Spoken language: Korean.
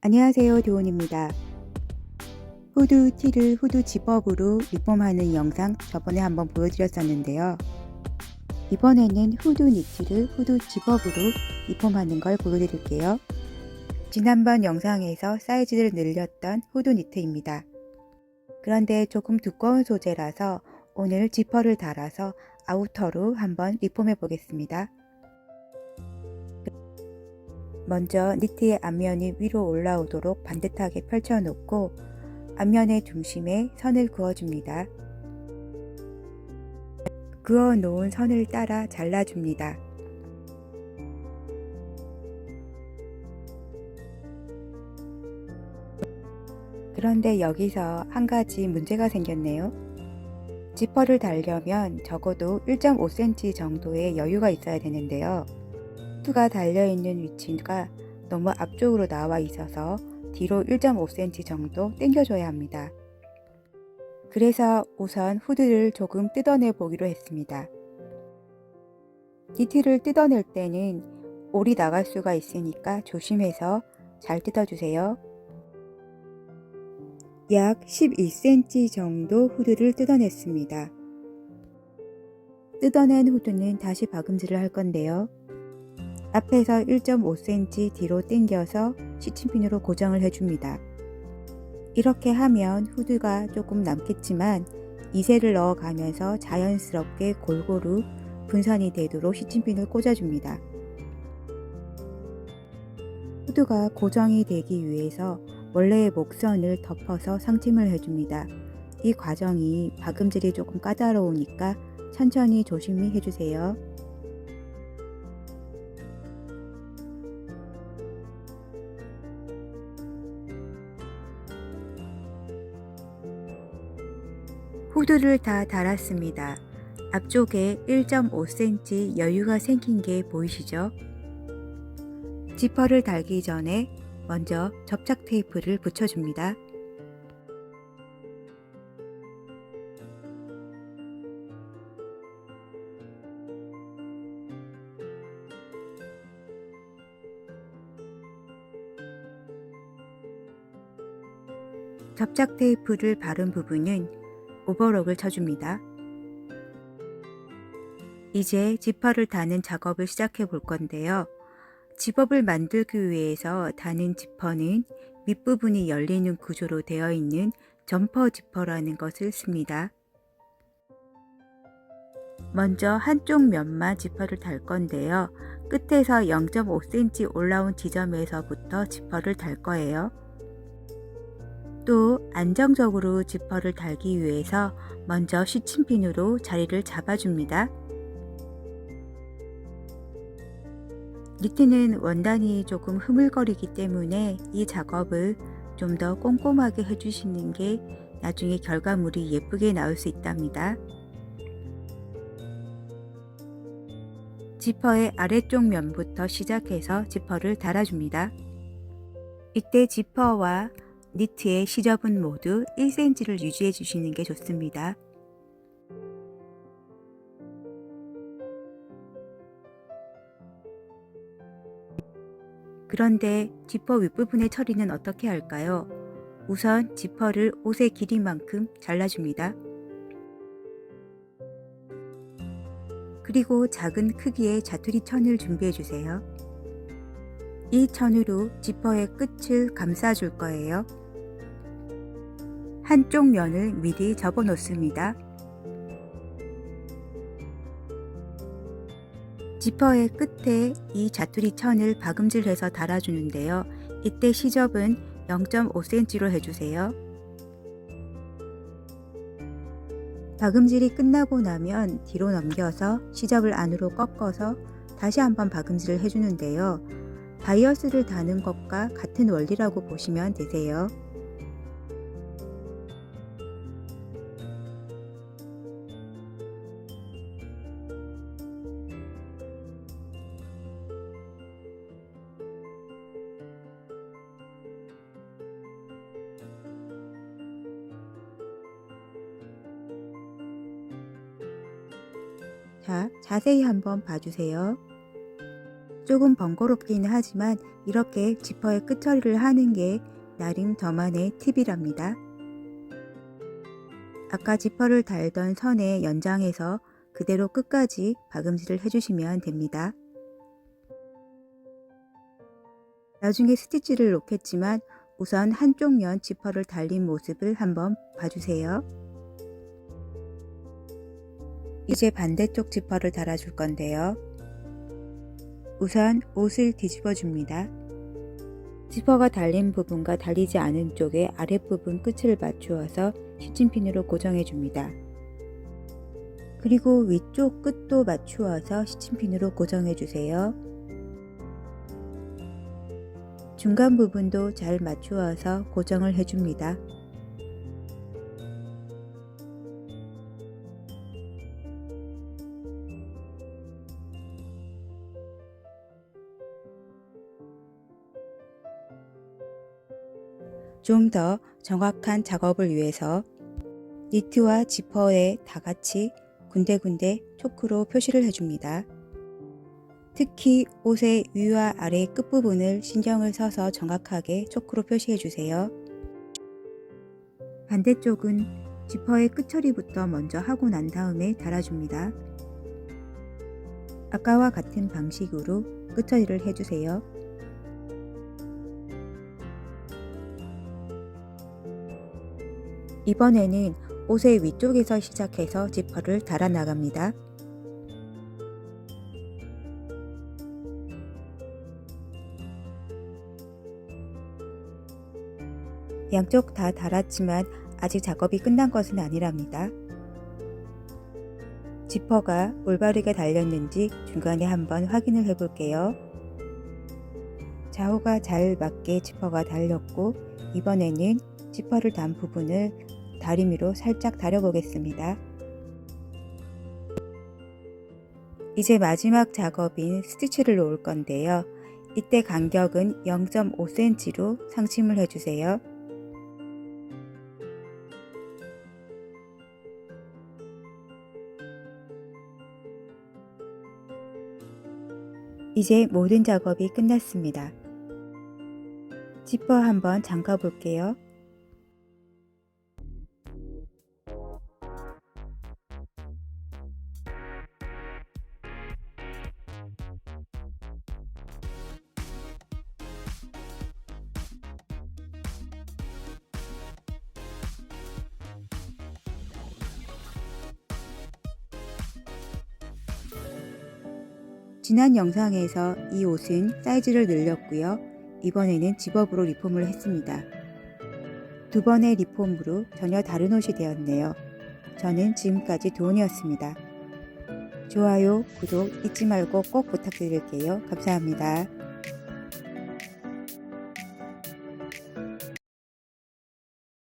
안녕하세요, 도훈입니다. 후드 티를 후드 집업으로 리폼하는 영상 저번에 한번 보여드렸었는데요. 이번에는 후드 니트를 후드 집업으로 리폼하는 걸 보여드릴게요. 지난번 영상에서 사이즈를 늘렸던 후드 니트입니다. 그런데 조금 두꺼운 소재라서 오늘 지퍼를 달아서 아우터로 한번 리폼해 보겠습니다. 먼저 니트의 앞면이 위로 올라오도록 반듯하게 펼쳐 놓고 앞면의 중심에 선을 그어줍니다. 그어 놓은 선을 따라 잘라줍니다. 그런데 여기서 한 가지 문제가 생겼네요. 지퍼를 달려면 적어도 1.5cm 정도의 여유가 있어야 되는데요. 후드가 달려있는 위치가 너무 앞쪽으로 나와 있어서 뒤로 1.5cm 정도 당겨줘야 합니다. 그래서 우선 후드를 조금 뜯어내 보기로 했습니다. 니트를 뜯어낼 때는 올이 나갈 수가 있으니까 조심해서 잘 뜯어주세요. 약 11cm 정도 후드를 뜯어냈습니다. 뜯어낸 후드는 다시 박음질을 할 건데요. 앞에서 1.5cm 뒤로 당겨서 시침핀으로 고정을 해줍니다. 이렇게 하면 후드가 조금 남겠지만 이새를 넣어가면서 자연스럽게 골고루 분산이 되도록 시침핀을 꽂아줍니다. 후드가 고정이 되기 위해서 원래의 목선을 덮어서 상침을 해줍니다. 이 과정이 박음질이 조금 까다로우니까 천천히 조심히 해주세요. 후드를 다 달았습니다. 앞쪽에 1.5cm 여유가 생긴 게 보이시죠? 지퍼를 달기 전에 먼저 접착 테이프를 붙여줍니다. 접착 테이프를 바른 부분은 오버록을 쳐줍니다. 이제 지퍼를 다는 작업을 시작해 볼 건데요. 집업을 만들기 위해서 다는 지퍼는 밑부분이 열리는 구조로 되어 있는 점퍼 지퍼라는 것을 씁니다. 먼저 한쪽 면만 지퍼를 달 건데요. 끝에서 0.5cm 올라온 지점에서부터 지퍼를 달 거예요. 또 안정적으로 지퍼를 달기 위해서 먼저 시침핀으로 자리를 잡아줍니다. 니트는 원단이 조금 흐물거리기 때문에 이 작업을 좀 더 꼼꼼하게 해주시는 게 나중에 결과물이 예쁘게 나올 수 있답니다. 지퍼의 아래쪽 면부터 시작해서 지퍼를 달아줍니다. 이때 지퍼와 니트의 시접은 모두 1cm를 유지해 주시는 게 좋습니다. 그런데 지퍼 윗부분의 처리는 어떻게 할까요? 우선 지퍼를 옷의 길이만큼 잘라줍니다. 그리고 작은 크기의 자투리 천을 준비해 주세요. 이 천으로 지퍼의 끝을 감싸줄 거예요. 한쪽 면을 미리 접어 놓습니다. 지퍼의 끝에 이 자투리 천을 박음질해서 달아주는데요. 이때 시접은 0.5cm로 해주세요. 박음질이 끝나고 나면 뒤로 넘겨서 시접을 안으로 꺾어서 다시 한번 박음질을 해주는데요. 바이어스를 다는 것과 같은 원리라고 보시면 되세요. 자, 자세히 한번 봐주세요. 조금 번거롭기는 하지만 이렇게 지퍼의 끝처리를 하는 게 나름 저만의 팁이랍니다. 아까 지퍼를 달던 선에 연장해서 그대로 끝까지 박음질을 해주시면 됩니다. 나중에 스티치를 놓겠지만 우선 한쪽 면 지퍼를 달린 모습을 한번 봐주세요. 이제 반대쪽 지퍼를 달아줄 건데요. 우선 옷을 뒤집어 줍니다. 지퍼가 달린 부분과 달리지 않은 쪽의 아랫부분 끝을 맞추어서 시침핀으로 고정해 줍니다. 그리고 위쪽 끝도 맞추어서 시침핀으로 고정해 주세요. 중간 부분도 잘 맞추어서 고정을 해줍니다. 좀 더 정확한 작업을 위해서 니트와 지퍼에 다같이 군데군데 초크로 표시를 해줍니다. 특히 옷의 위와 아래 끝부분을 신경을 써서 정확하게 초크로 표시해 주세요. 반대쪽은 지퍼의 끝처리부터 먼저 하고 난 다음에 달아줍니다. 아까와 같은 방식으로 끝처리를 해주세요. 이번에는 옷의 위쪽에서 시작해서 지퍼를 달아 나갑니다. 양쪽 다 달았지만 아직 작업이 끝난 것은 아니랍니다. 지퍼가 올바르게 달렸는지 중간에 한번 확인을 해 볼게요. 좌우가 잘 맞게 지퍼가 달렸고 이번에는 지퍼를 단 부분을 다리미로 살짝 다려 보겠습니다. 이제 마지막 작업인 스티치를 놓을 건데요. 이때 간격은 0.5cm로 상심을 해주세요. 이제 모든 작업이 끝났습니다. 지퍼 한번 잠가 볼게요. 지난 영상에서 이 옷은 사이즈를 늘렸고요. 이번에는 집업으로 리폼을 했습니다. 두 번의 리폼으로 전혀 다른 옷이 되었네요. 저는 지금까지 도훈이었습니다. 좋아요, 구독 잊지 말고 꼭 부탁드릴게요. 감사합니다.